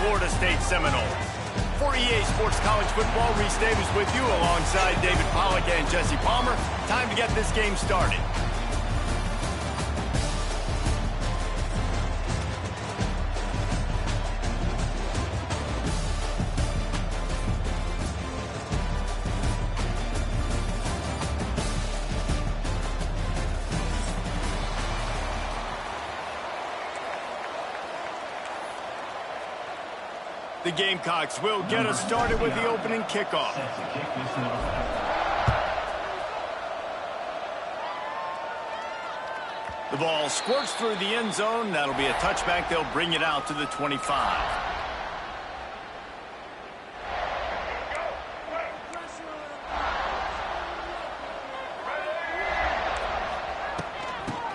Florida State Seminoles. For EA Sports College Football, Reese Davis with you alongside David Pollack and Jesse Palmer. Time to get this game started. The Gamecocks will get us started with the opening kickoff. The ball squirts through the end zone. That'll be a touchback. They'll bring it out to the 25.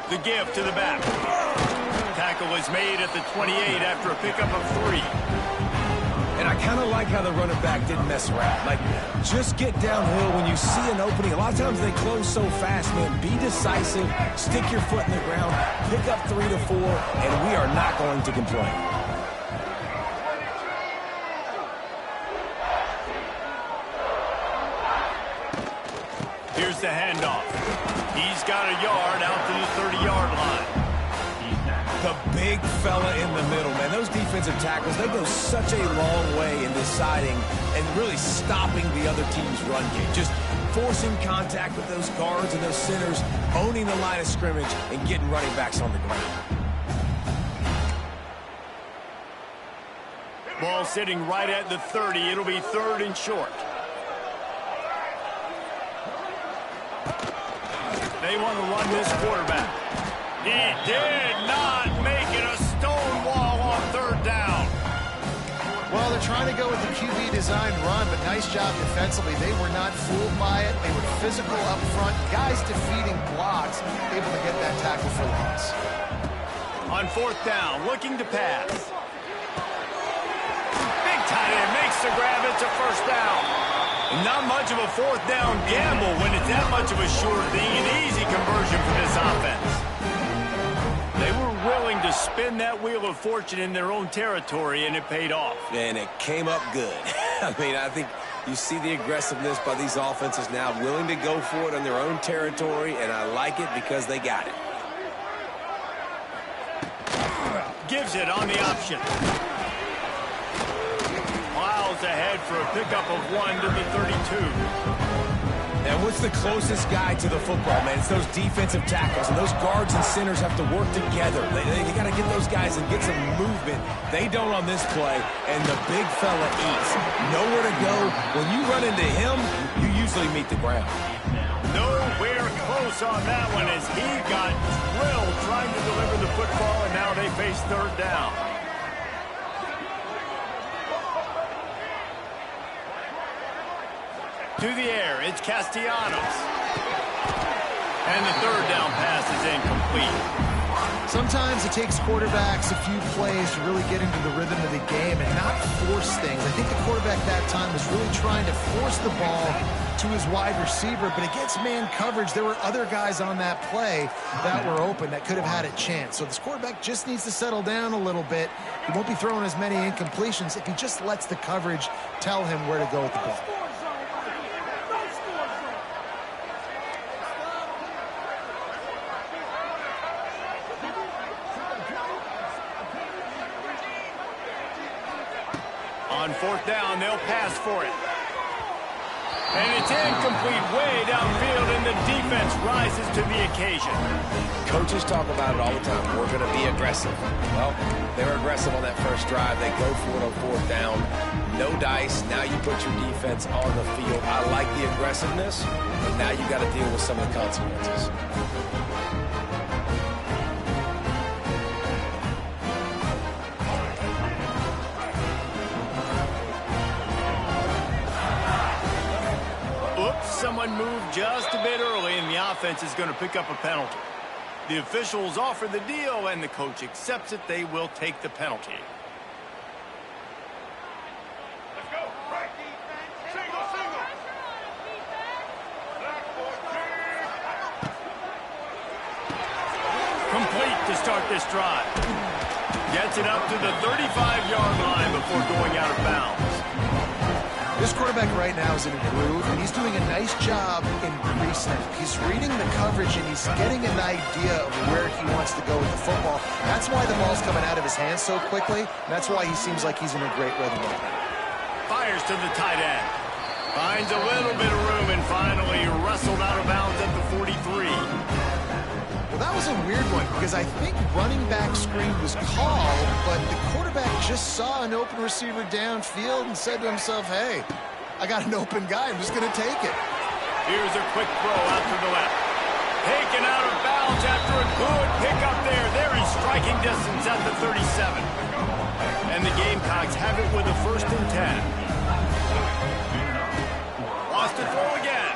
The give to the back. Tackle was made at the 28 after a pickup of 3. And I kind of like how the running back didn't mess around. Like, just get downhill when you see an opening. A lot of times they close so fast, man. Be decisive, stick your foot in the ground, pick up 3 to 4, and we are not going to complain. Here's the handoff. He's got a yard out to the 30-yard line. The big fella in the middle, man. Those defensive tackles, they go such a long way in deciding and really stopping the other team's run game. Just forcing contact with those guards and those centers, owning the line of scrimmage, and getting running backs on the ground. Ball sitting right at the 30. It'll be 3rd and short. They want to run this quarterback. He did not make it a stone wall on 3rd down. Well, they're trying to go with the QB design run, but nice job defensively. They were not fooled by it. They were physical up front. Guys defeating blocks, able to get that tackle for loss. On 4th down, looking to pass. Big tight end makes the grab. It's a 1st down. Not much of a 4th down gamble when it's that much of a sure thing. An easy conversion for this offense. They were willing to spin that wheel of fortune in their own territory, and it paid off. And it came up good. I mean, I think you see the aggressiveness by these offenses now, willing to go for it on their own territory, and I like it because they got it. Gives it on the option. Miles ahead for a pickup of 1 to the 32. And what's the closest guy to the football, man? It's those defensive tackles, and those guards and centers have to work together. They got to get those guys and get some movement. They don't on this play, and the big fella eats. Nowhere to go. When you run into him, you usually meet the ground. Nowhere close on that one as he got drilled trying to deliver the football, and now they face 3rd down. To the air, it's Castellanos. And the 3rd down pass is incomplete. Sometimes it takes quarterbacks a few plays to really get into the rhythm of the game and not force things. I think the quarterback that time was really trying to force the ball to his wide receiver, but against man coverage, there were other guys on that play that were open that could have had a chance. So this quarterback just needs to settle down a little bit. He won't be throwing as many incompletions if he just lets the coverage tell him where to go with the ball. On 4th down, they'll pass for it. And it's incomplete way downfield, and the defense rises to the occasion. Coaches talk about it all the time. We're going to be aggressive. Well, they were aggressive on that first drive. They go for it on 4th down. No dice. Now you put your defense on the field. I like the aggressiveness, but now you got to deal with some of the consequences. Someone moved just a bit early, and the offense is going to pick up a penalty. The officials offer the deal, and the coach accepts it. They will take the penalty. Let's go. Right. Single. Complete to start this drive. Gets it up to the 35-yard line before This quarterback right now is in a groove, and he's doing a nice job in pre-snap. He's reading the coverage, and he's getting an idea of where he wants to go with the football. That's why the ball's coming out of his hands so quickly, and that's why he seems like he's in a great rhythm right now. Fires to the tight end. Finds a little bit of room and finally wrestled out of bounds at the 43. Well, that was a weird one because I think running back screen was called, but the quarterback just saw an open receiver downfield and said to himself, hey, I got an open guy. I'm just going to take it. Here's a quick throw out to the left. Taken out of bounds after a good pickup there. They're in striking distance at the 37. And the Gamecocks have it with a 1st and 10. Wants to throw again.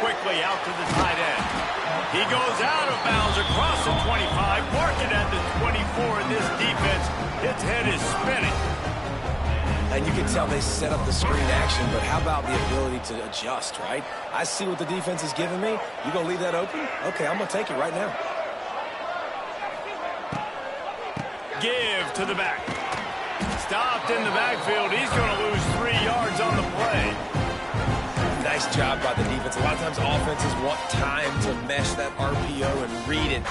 Quickly out to the tight end. He goes out of bounds across the 25, marking at the 24, and this defense, its head is spinning. And you can tell they set up the screen action, but how about the ability to adjust, right? I see what the defense is giving me. You gonna leave that open? Okay, I'm gonna take it right now. Give to the back. Stopped in the backfield. He's gonna lose 3 yards on the play. Nice job by the defense. A lot of times offenses want time to mesh that RPO and read it.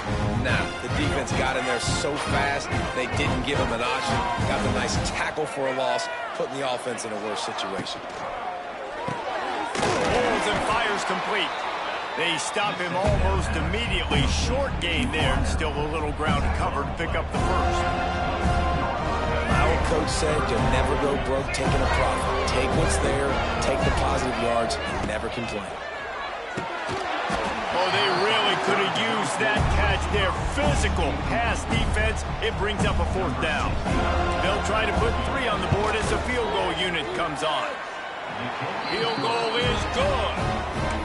Nah, the defense got in there so fast, they didn't give him an option. Got the nice tackle for a loss, putting the offense in a worse situation. Holds and fires complete. They stop him almost immediately. Short gain there, and still a little ground covered to pick up the 1st. Our coach said you'll never go broke taking a profit. Take what's there, take the positive yards, and never complain. Oh, they really could have used that catch there. Physical pass defense. It brings up a 4th down. They'll try to put 3 on the board as the field goal unit comes on. Field goal is good.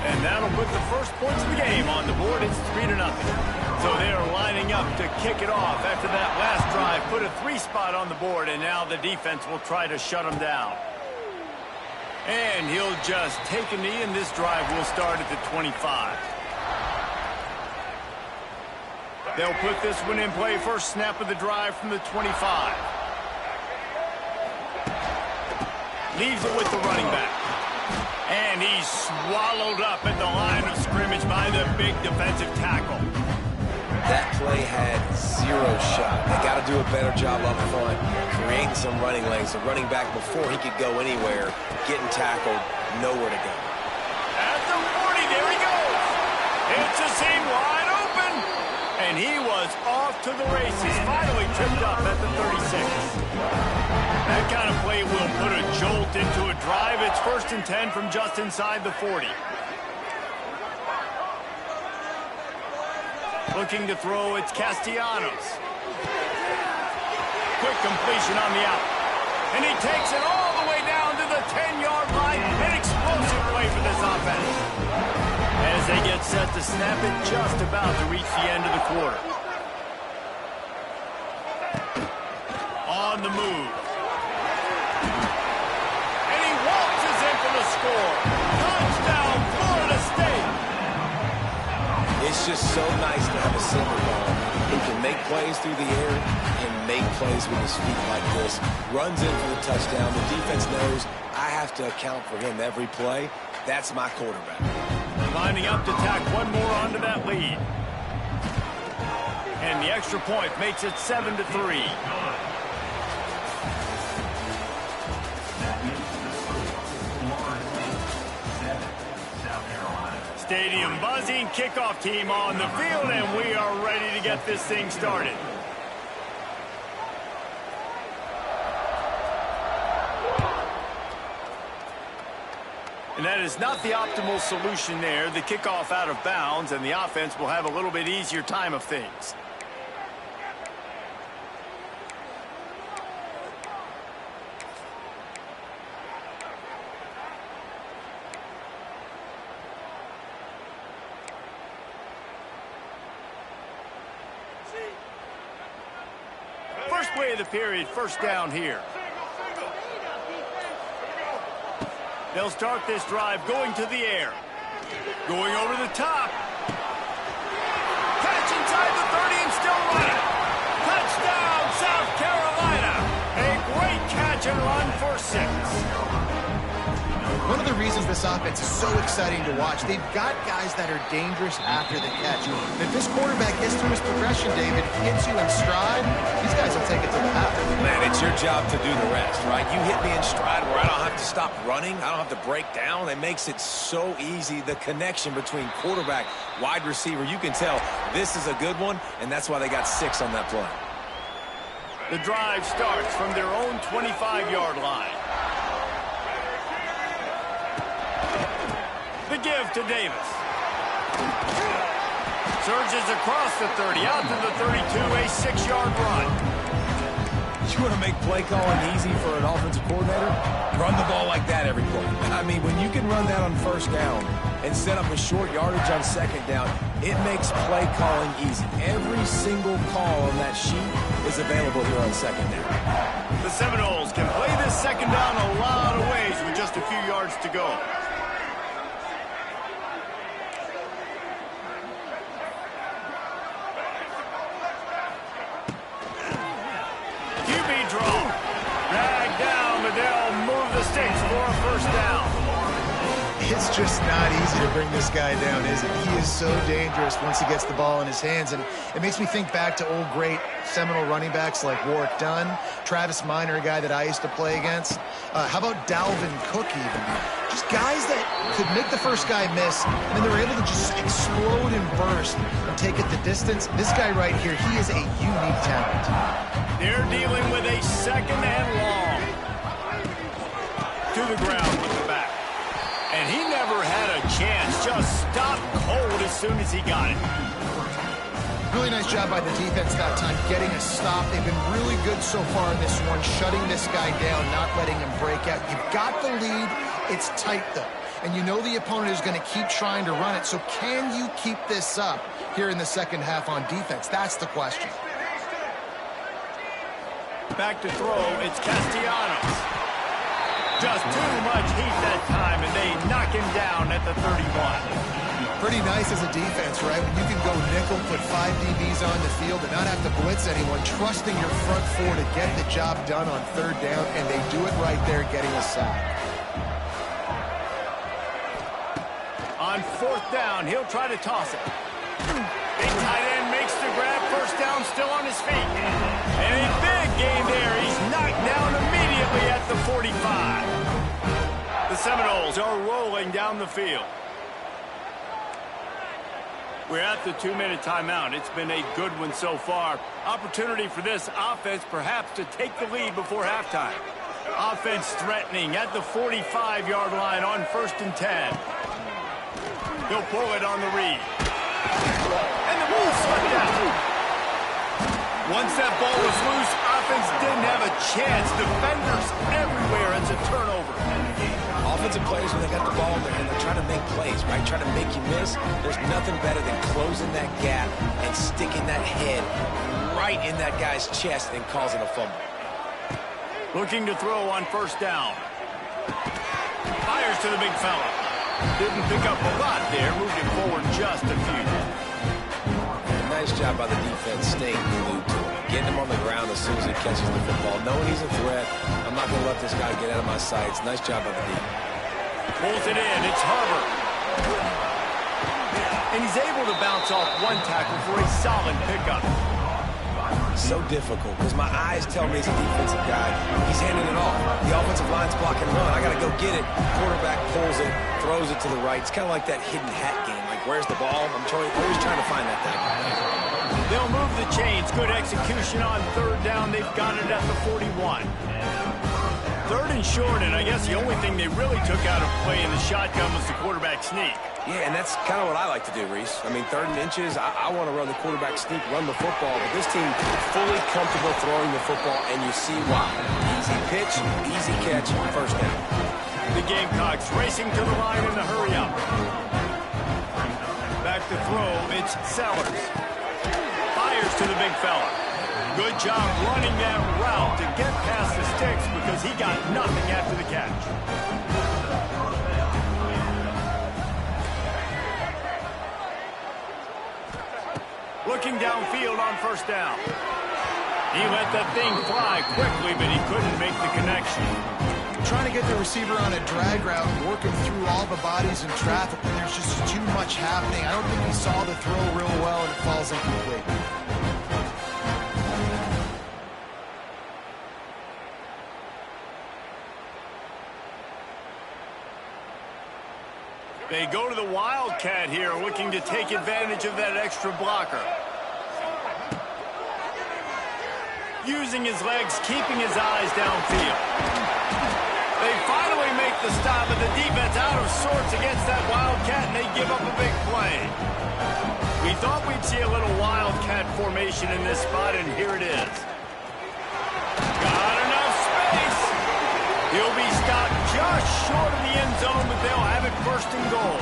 And that'll put the first points of the game on the board. It's 3-0. So they're lining up to kick it off after that last drive. Put a 3 spot on the board, and now the defense will try to shut them down. And he'll just take a knee, and this drive will start at the 25. They'll put this one in play. First snap of the drive from the 25. Leaves it with the running back. And he's swallowed up at the line of scrimmage by the big defensive tackle. That play had 0 shot. They got to do a better job up front, creating some running lanes. The running back, before he could go anywhere, getting tackled, nowhere to go. At the 40, there he goes. It's a seam wide open. And he was off to the races. Finally tripped up at the 36. That kind of play will put a jolt into a drive. It's 1st and 10 from just inside the 40. Looking to throw, it's Castellanos. Quick completion on the out. And he takes it all the way down to the 10-yard line. An explosive play for this offense. As they get set to snap it, just about to reach the end of the quarter. On the move. And he waltzes in for the score. Touchdown, Florida State. It's just so nice to have a center ball. He can make plays through the air and make plays with his feet like this. Runs in for the touchdown. The defense knows I have to account for him every play. That's my quarterback. Lining up to tack one more onto that lead. And the extra point makes it 7-3. Stadium buzzing, kickoff team on the field, and we are ready to get this thing started. And that is not the optimal solution there. The kickoff out of bounds, and the offense will have a little bit easier time of things. First play of the period, 1st down here. They'll start this drive going to the air. Going over the top. Catch inside the 30 and still running. Touchdown, South Carolina. A great catch and run for 6. One of the reasons this offense is so exciting to watch, they've got guys that are dangerous after the catch. And if this quarterback gets through his progression, David, hits you in stride, these guys will take it to the house. Man, it's your job to do the rest, right? You hit me in stride where I don't have to stop running. I don't have to break down. It makes it so easy. The connection between quarterback, wide receiver, you can tell this is a good one, and that's why they got 6 on that play. The drive starts from their own 25-yard line. The give to Davis. Surges across the 30, out to the 32, a 6-yard run. You want to make play calling easy for an offensive coordinator? Run the ball like that every play. I mean, when you can run that on first down and set up a short yardage on second down, it makes play calling easy. Every single call on that sheet is available here on second down. The Seminoles can play this second down a lot of ways with just a few yards to go. It's just not easy to bring this guy down, is it? He is so dangerous once he gets the ball in his hands, and it makes me think back to old great Seminole running backs like Warwick Dunn, Travis Minor, a guy that I used to play against. How about Dalvin Cook even? Just guys that could make the first guy miss, and then they're able to just explode and burst and take it the distance. This guy right here, he is a unique talent. They're dealing with a second and long. To the ground with the back. And he never had a chance. Just stopped cold as soon as he got it. Really nice job by the defense that time, getting a stop. They've been really good so far in this one, shutting this guy down, not letting him break out. You've got the lead. It's tight, though. And you know the opponent is going to keep trying to run it. So can you keep this up here in the second half on defense? That's the question. Back to throw. It's Castellanos. Just too much heat that time, and they knock him down at the 31. Pretty nice as a defense, right? When you can go nickel, put 5 DBs on the field and not have to blitz anyone, trusting your front 4 to get the job done on third down, and they do it right there, getting a sack. On fourth down, he'll try to toss it. Big tight end makes the grab, first down, still on his feet. And a big gain there. He's knocked down immediately at the 45. The Seminoles are rolling down the field. We're at the 2-minute timeout. It's been a good one so far. Opportunity for this offense perhaps to take the lead before halftime. Offense threatening at the 45-yard line on 1st and 10. He'll pull it on the read. And the ball slipped out. Once that ball was loose, offense didn't have a chance. Defenders everywhere. It's a turnover. Offensive players, when they got the ball in their hand, they're trying to make plays, right? Trying to make you miss. There's nothing better than closing that gap and sticking that head right in that guy's chest and causing a fumble. Looking to throw on 1st down. Fires to the big fella. Didn't pick up a lot there. Moved him forward just a few. Nice job by the defense staying glued to him. Getting him on the ground as soon as he catches the football. Knowing he's a threat. I'm not going to let this guy get out of my sights. Nice job by the defense. Pulls it in. It's Harvard. And he's able to bounce off one tackle for a solid pickup. So difficult because my eyes tell me he's a defensive guy. He's handing it off. The offensive line's blocking run. I got to go get it. Quarterback pulls it, throws it to the right. It's kind of like that hidden hat game. Like, where's the ball? I'm always trying to find that thing. They'll move the chains. Good execution on 3rd down. They've got it at the 41. 3rd and short, and I guess the only thing they really took out of play in the shotgun was the quarterback sneak. Yeah, and that's kind of what I like to do, Reese. I mean, 3rd and inches, I want to run the quarterback sneak, run the football, but this team fully comfortable throwing the football, and you see why. Easy pitch, easy catch, 1st down. The Gamecocks racing to the line in the hurry up. Back to throw, it's Sellers. Fires to the big fella. Good job running that route to get past the sticks because he got nothing after the catch. Looking downfield on 1st down. He let that thing fly quickly, but he couldn't make the connection. trying to get the receiver on a drag route, working through all the bodies and traffic, and there's just too much happening. I don't think he saw the throw real well, and it falls incomplete. They go to the Wildcat here, looking to take advantage of that extra blocker. Using his legs, keeping his eyes downfield. They finally make the stop, but the defense out of sorts against that Wildcat, and they give up a big play. We thought we'd see a little Wildcat formation in this spot, and here it is. Got enough space. He'll be stopped just short of the end zone, but they'll have it first and goal.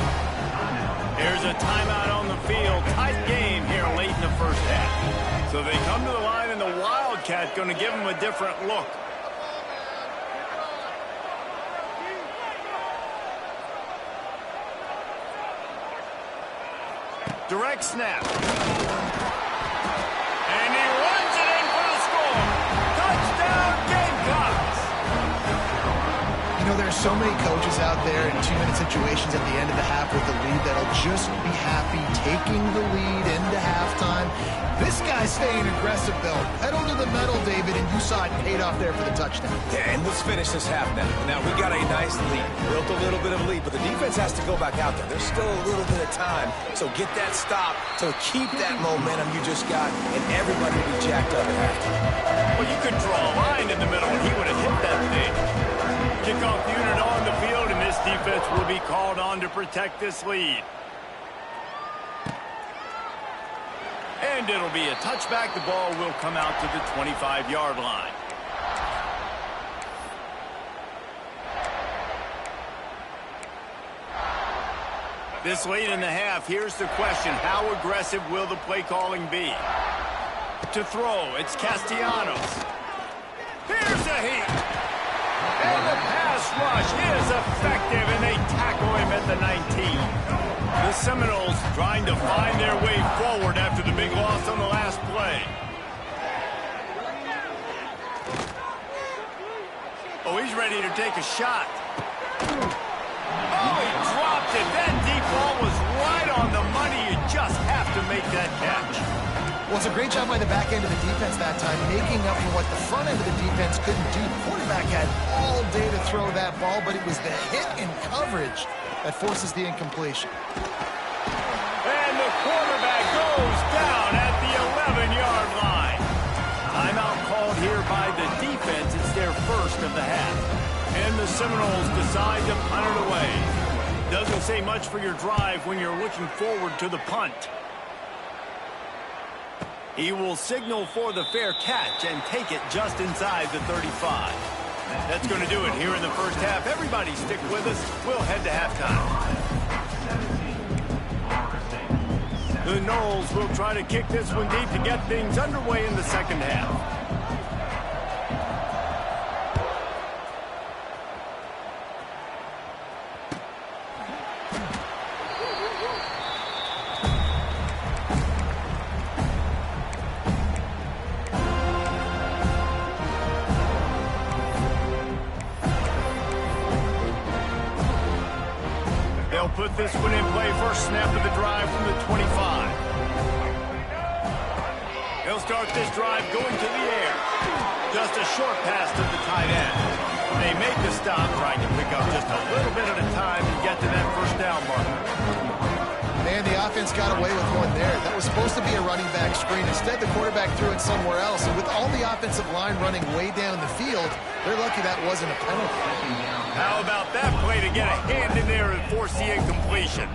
There's a timeout on the field. Tight game here late in the first half. So they come to the line, and the Wildcat going to give them a different look. Direct snap. And he runs it in for the score. Touchdown, Gamecocks. You know, there's so many coaches out there in 2-minute situations at the end of the half with the lead that'll just be happy taking the lead into halftime. This guy's staying aggressive, though. Pedal to the metal, David, and you saw it paid off there for the touchdown. Yeah, and let's finish this half now. Now, we got a nice lead. Built a little bit of lead, but the defense has to go back out there. There's still a little bit of time. So get that stop to keep that momentum you just got, and everybody will be jacked up at halftime. Well, you could draw a line in the middle, and he would have hit that thing. Kickoff unit on the field, and this defense will be called on to protect this lead. And it'll be a touchback. The ball will come out to the 25-yard line. This late in the half, here's the question. How aggressive will the play calling be? To throw, it's Castellanos. Here's a heat. And the pass rush is effective, and they tackle him at the 19. The Seminoles trying to find their way forward after the big loss on the last play. Oh, he's ready to take a shot. Oh, he dropped it. That deep ball was right on the money. You just have to make that catch. Well, it's a great job by the back end of the defense that time, making up for what the front end of the defense couldn't do. The quarterback had all day to throw that ball, but it was the hit and coverage that forces the incompletion. And the quarterback goes down at the 11-yard line. Timeout called here by the defense. It's their first of the half. And the Seminoles decide to punt it away. Doesn't say much for your drive when you're looking forward to the punt. He will signal for the fair catch and take it just inside the 35. That's going to do it here in the first half. Everybody stick with us. We'll head to halftime. The Noles will try to kick this one deep to get things underway in the second half. Put this one in play. First snap of the drive from the 25. They'll start this drive going to the air. Just a short pass to the tight end. They make the stop, trying to pick up just a little bit at a time and get to that first down marker. Man, the offense got away with one there. That was supposed to be a running back screen. Instead, the quarterback threw it somewhere else. And with all the offensive line running way down the field, they're lucky that wasn't a penalty. How about that play to get a hand in there and force the incompletion?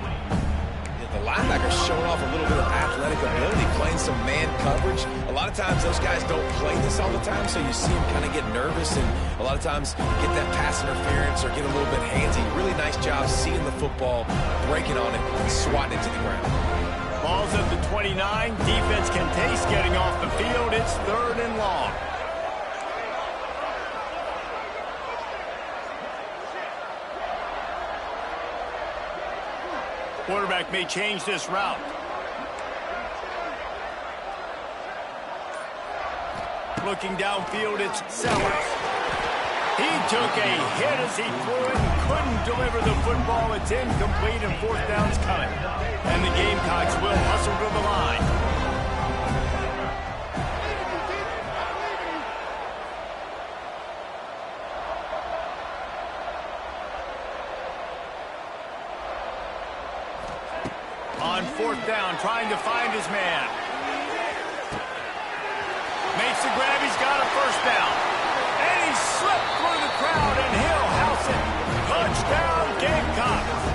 The linebacker's showing off a little bit of athletic ability, playing some man coverage. A lot of times those guys don't play this all the time, so you see them kind of get nervous and a lot of times get that pass interference or get a little bit handsy. Really nice job seeing the football, breaking on it, and swatting it to the ground. Ball's at the 29. Defense can taste getting off the field. It's 3rd and long. Quarterback may change this route. Looking downfield, it's Sellers. He took a hit as he threw it and couldn't deliver the football. It's incomplete and fourth down's coming. And the Gamecocks will hustle to the line. On fourth down, trying to find his man. Makes the grab, he's got a first down. And he slipped through the crowd, and he'll house it. Touchdown, Gamecocks.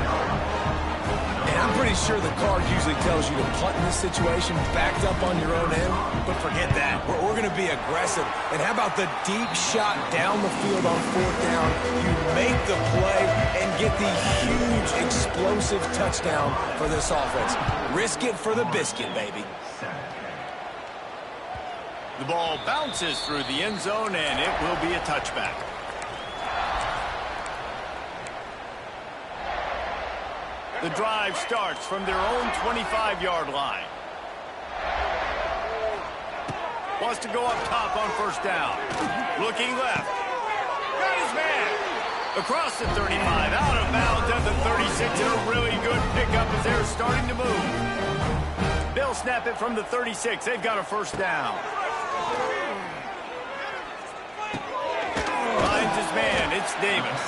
And I'm pretty sure the card usually tells you to punt in this situation, backed up on your own end. But forget that. We're going to be aggressive. And how about the deep shot down the field on fourth down? You make the play and get the huge explosive touchdown for this offense. Risk it for the biscuit, baby. The ball bounces through the end zone, and it will be a touchback. The drive starts from their own 25-yard line. Wants to go up top on first down. Looking left. Got his man. Across the 35, out of bounds at the 36, and a really good pickup as they're starting to move. They'll snap it from the 36. They've got a first down. Finds his man. It's Davis.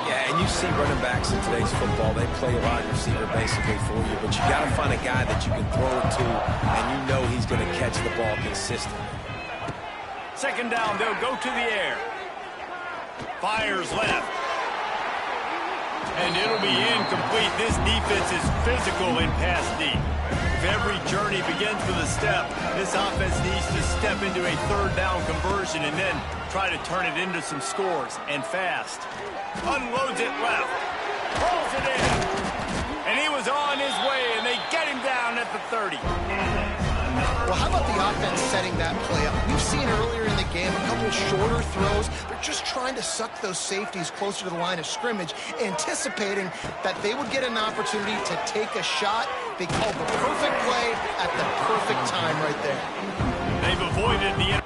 Yeah, and you see running backs in today's football, they play wide receiver basically for you, but you got to find a guy that you can throw it to, and you know he's going to catch the ball consistently. Second down, they'll go to the air. Fires left. And it'll be incomplete. This defense is physical in pass deep. If every journey begins with a step, this offense needs to step into a third down conversion and then try to turn it into some scores, and fast. Unloads it left. Pulls it in. And he was on his way, and they get him down at the 30. Well, how about the offense setting that play up? We've seen earlier in the game a couple shorter throws. They're just trying to suck those safeties closer to the line of scrimmage, anticipating that they would get an opportunity to take a shot. They called the perfect play at the perfect time right there. They've avoided the...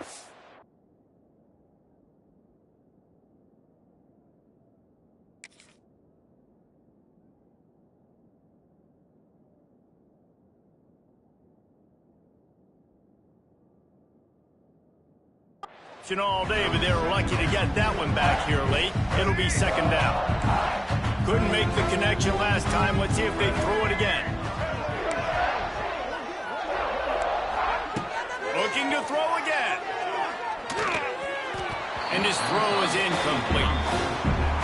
all day, but they were lucky to get that one back here late. It'll be second down. Couldn't make the connection last time. Let's see if they throw it again. Looking to throw again. And his throw is incomplete.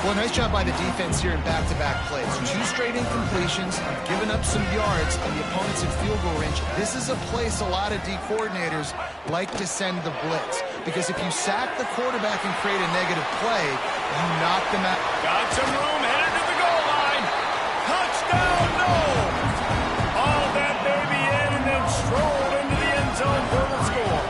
Well, nice job by the defense here in back-to-back plays. 2 straight incompletions, giving up some yards, and the opponent's in field goal range. This is a place a lot of D coordinators like to send the blitz, because if you sack the quarterback and create a negative play, you knock them out. Got some room, headed to the goal line. Touchdown, no! All that baby in and then strolled into the end zone for the score.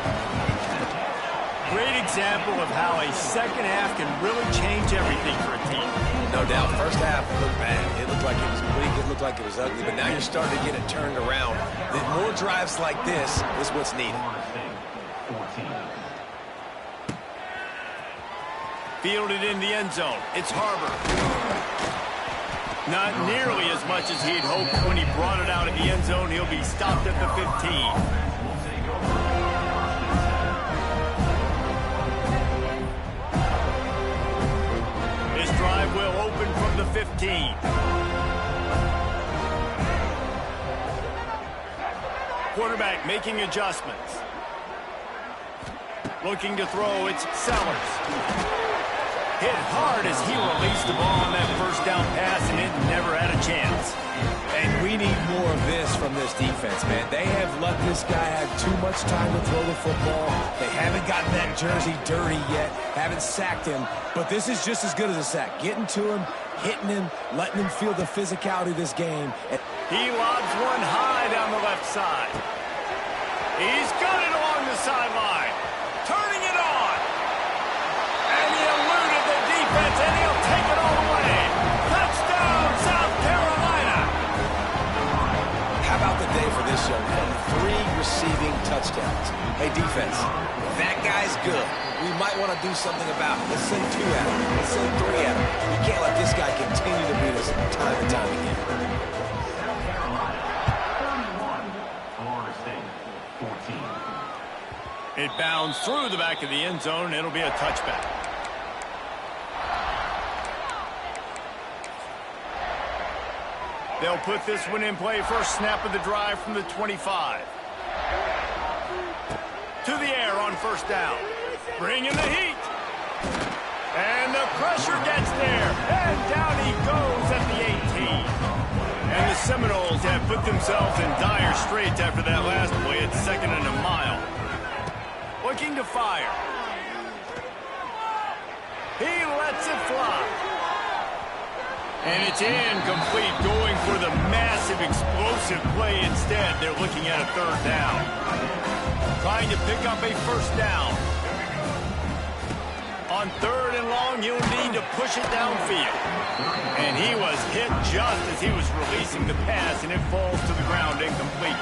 Great example of how a second half can really change everything for a team. No doubt, first half looked bad. It looked like it was weak, it looked like it was ugly, but now you're starting to get it turned around. The more drives like this is what's needed. Fielded in the end zone. It's Harbor. Not nearly as much as he'd hoped when he brought it out of the end zone. He'll be stopped at the 15. Drive will open from the 15. Quarterback making adjustments. Looking to throw, it's Sellers. Hit hard as he released the ball on that first down pass, and it never had a chance. And we need more of this from this defense, man. They have let this guy have too much time to throw the football. They haven't gotten that jersey dirty yet, haven't sacked him, but this is just as good as a sack. Getting to him, hitting him, letting him feel the physicality of this game. He lobs one high down the left side. He's got it along the sideline. Turning it on. And he eluded the defense, and he'll take it all the way. Touchdown, South Carolina. How about the day for this young man? 3 receiving touchdowns. Hey, defense, that guy's good. We might want to do something about it. Let's send 2 at him. downs through the back of the end zone, and it'll be a touchback. They'll put this one in play. First snap of the drive from the 25. To the air on first down. Bringing the heat. And the pressure gets there. And down he goes at the 18. And the Seminoles have put themselves in dire straits after that last play at 2nd and a mile. Looking to fire. He lets it fly. And it's incomplete, going for the massive explosive play instead. They're looking at a 3rd down. Trying to pick up a 1st down. On 3rd and long, he'll need to push it downfield. And he was hit just as he was releasing the pass, and it falls to the ground incomplete.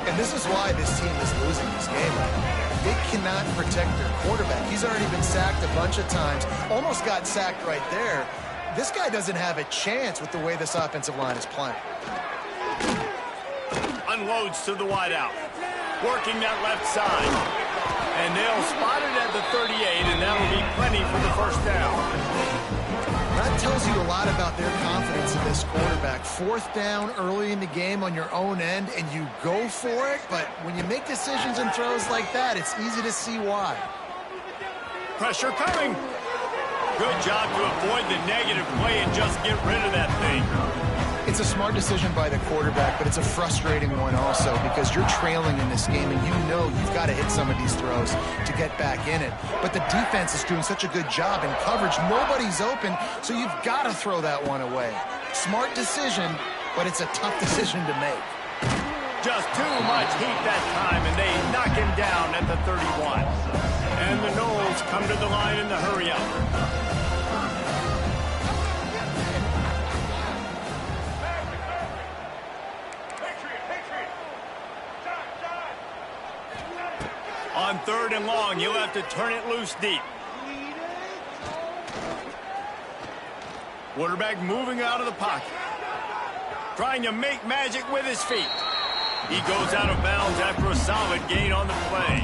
And this is why this team is losing this game right now. They cannot protect their quarterback. He's already been sacked a bunch of times. Almost got sacked right there. This guy doesn't have a chance with the way this offensive line is playing. Unloads to the wideout. Working that left side. And they'll spot it at the 38, and that'll be plenty for the 1st down. That tells you a lot about their confidence in this quarterback. 4th down early in the game on your own end, and you go for it. But when you make decisions and throws like that, it's easy to see why. Pressure coming. Good job to avoid the negative play and just get rid of that thing. It's a smart decision by the quarterback, but it's a frustrating one also because you're trailing in this game and you know you've got to hit some of these throws to get back in it. But the defense is doing such a good job in coverage. Nobody's open, so you've got to throw that one away. Smart decision, but it's a tough decision to make. Just too much heat that time, and they knock him down at the 31. And the Noles come to the line in the hurry-up. On 3rd and long, you'll have to turn it loose deep. Quarterback moving out of the pocket. Trying to make magic with his feet. He goes out of bounds after a solid gain on the play.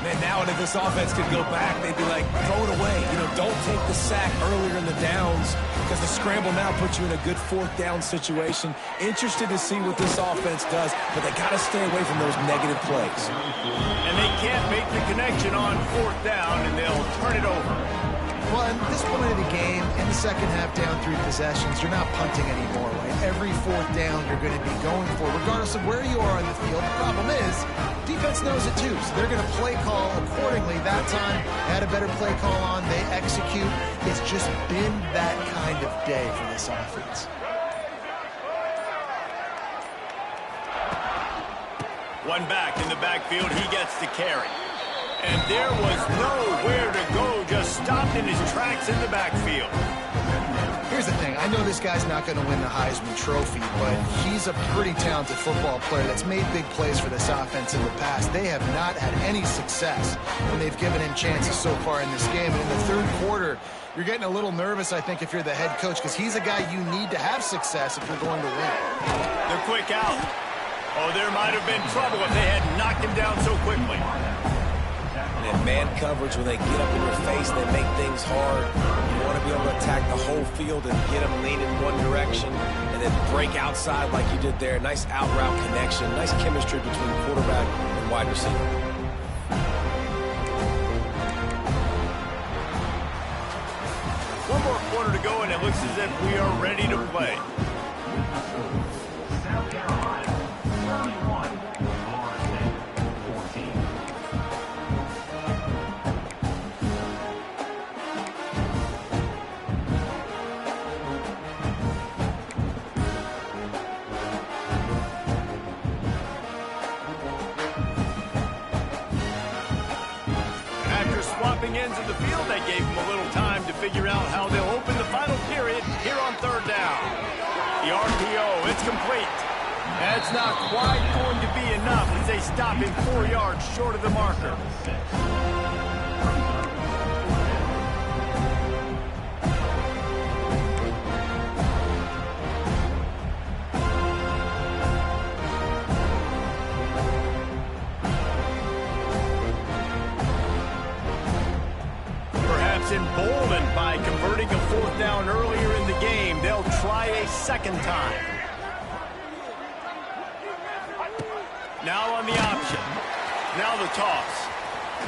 Man, now if this offense could go back, they'd be like, throw it away. You know, don't take the sack earlier in the downs because the scramble now puts you in a good 4th down situation. Interested to see what this offense does, but they got to stay away from those negative plays. And they can't make the connection on 4th down, and they'll turn it over. Well, at this point of the game, in the second half down 3 possessions, you're not punting anymore, right? Every 4th down you're going to be going for, regardless of where you are on the field. The problem is, defense knows it too, so they're going to play call accordingly. That time, they had a better play call on. They execute. It's just been that kind of day for this offense. One back in the backfield, he gets the carry. And there was nowhere to go, just stopped in his tracks in the backfield. Here's the thing. I know this guy's not going to win the Heisman Trophy, but he's a pretty talented football player that's made big plays for this offense in the past. They have not had any success when they've given him chances so far in this game. And in the 3rd quarter, you're getting a little nervous, I think, if you're the head coach, because he's a guy you need to have success if you're going to win. They're quick out. Oh, there might have been trouble if they had knocked him down so quickly. And man coverage, when they get up in your face, they make things hard. You want to be able to attack the whole field and get them lean in one direction and then break outside like you did there. Nice out route connection, nice chemistry between quarterback and wide receiver. One more quarter to go, and it looks as if we are ready to play. Ends of the field, that gave them a little time to figure out how they'll open the final period here on 3rd down. The RPO, it's complete. That's not quite going to be enough as they stop him 4 yards short of the marker. defense emboldened by converting a fourth down earlier in the game. They'll try a second time. Now on the option. Now the toss.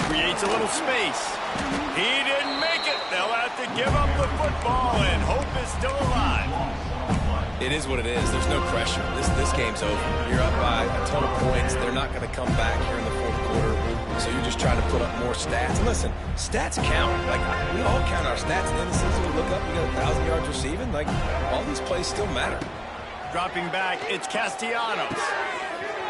Creates a little space. He didn't make it. They'll have to give up the football, and hope is still alive. It is what it is. There's no pressure. This game's over. You're up by a ton of points. They're not going to come back here in the fourth quarter. So you're just trying to put up more stats. And listen, stats count. Like, we all count our stats. And then the season, we look up, you got 1,000 yards receiving. Like, all these plays still matter. Dropping back, it's Castellanos.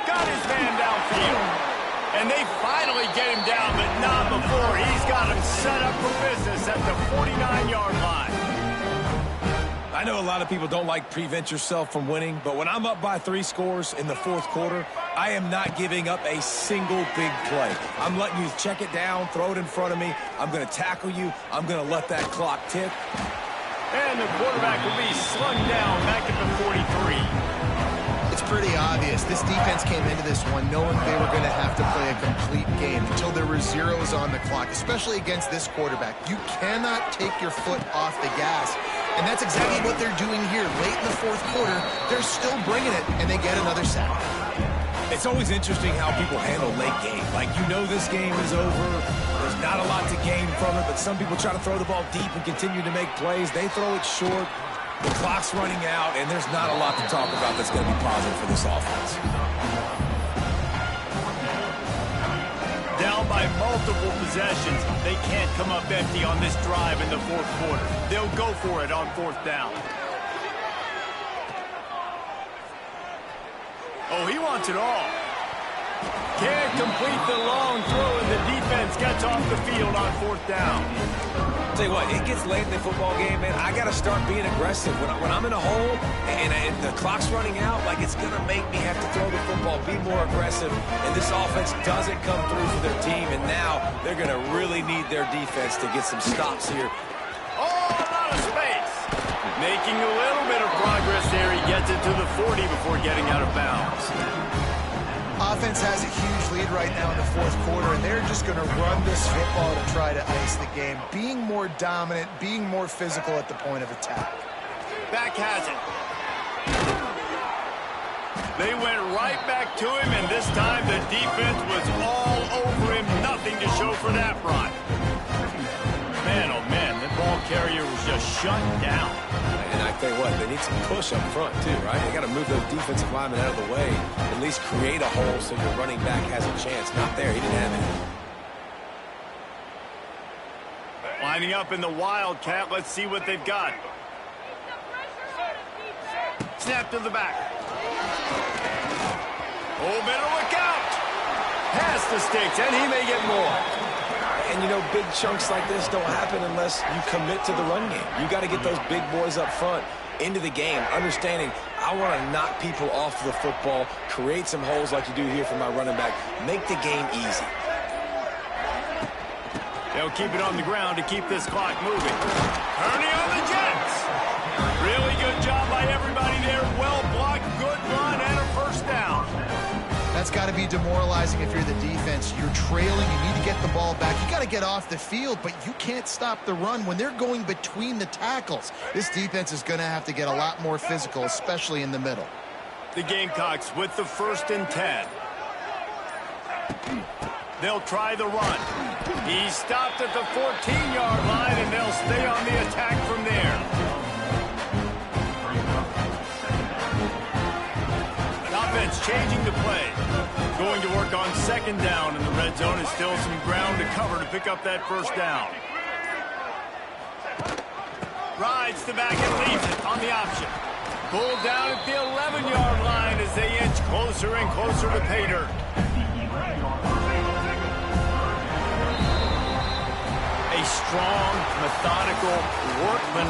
Got his man downfield. And they finally get him down, but not before. He's got him set up for business at the 49-yard line. I know a lot of people don't like prevent yourself from winning, but when I'm up by 3 scores in the fourth quarter, I am not giving up a single big play. I'm letting you check it down, throw it in front of me. I'm going to tackle you. I'm going to let that clock tick. And the quarterback will be slung down back at the 43. It's pretty obvious. This defense came into this one knowing they were going to have to play a complete game until there were zeros on the clock, especially against this quarterback. You cannot take your foot off the gas. And that's exactly what they're doing here. Late in the fourth quarter, they're still bringing it, and they get another sack. It's always interesting how people handle late game. Like, you know this game is over. There's not a lot to gain from it, but some people try to throw the ball deep and continue to make plays. They throw it short. The clock's running out, and there's not a lot to talk about that's going to be positive for this offense. Down by multiple possessions, they can't come up empty on this drive in the fourth quarter. They'll go for it on fourth down. Oh, he wants it all. Can't complete the long throw, and the defense gets off the field on fourth down. Tell you what, it gets late in the football game, man. I got to start being aggressive. When I'm in a hole and the clock's running out, like, it's going to make me have to throw the football, be more aggressive. And this offense doesn't come through for their team, and now they're going to really need their defense to get some stops here. Oh, a lot of space. Making a little bit of progress there. He gets it to the 40 before getting out of bounds. Offense has a huge lead right now in the fourth quarter, and they're just going to run this football to try to ice the game. Being more dominant, being more physical at the point of attack. Back has it. They went right back to him, and this time the defense was all over him. Nothing to show for that run. Man, oh man, the ball carrier was just shut down. And I tell you what, they need some push up front too, right? They got to move those defensive linemen out of the way, at least create a hole so your running back has a chance. Not there, he didn't have it. Lining up in the Wildcat, let's see what they've got. Snap to the back. Oh, better look out. Pass the sticks, and he may get more. And, you know, big chunks like this don't happen unless you commit to the run game. You got to get those big boys up front into the game, understanding I want to knock people off the football, create some holes like you do here for my running back, make the game easy. They'll keep it on the ground to keep this clock moving. Ernie on the Jets. Really good job by everybody there. Well blocked, good run, and a first down. That's got to be demoralizing if you're the defense. You're trailing. You need to get the ball back. You got to get off the field, but you can't stop the run when they're going between the tackles. This defense is going to have to get a lot more physical, especially in the middle. The Gamecocks with the 1st and 10. They'll try the run. He stopped at the 14-yard line, and they'll stay on the attack from there. Offense changing the play. Going to work on 2nd down in the red zone. Is still some ground to cover to pick up that first down. Rides the back and leaves it on the option. Pulled down at the 11-yard line as they inch closer and closer to pay dirt. A strong, methodical, workmanlike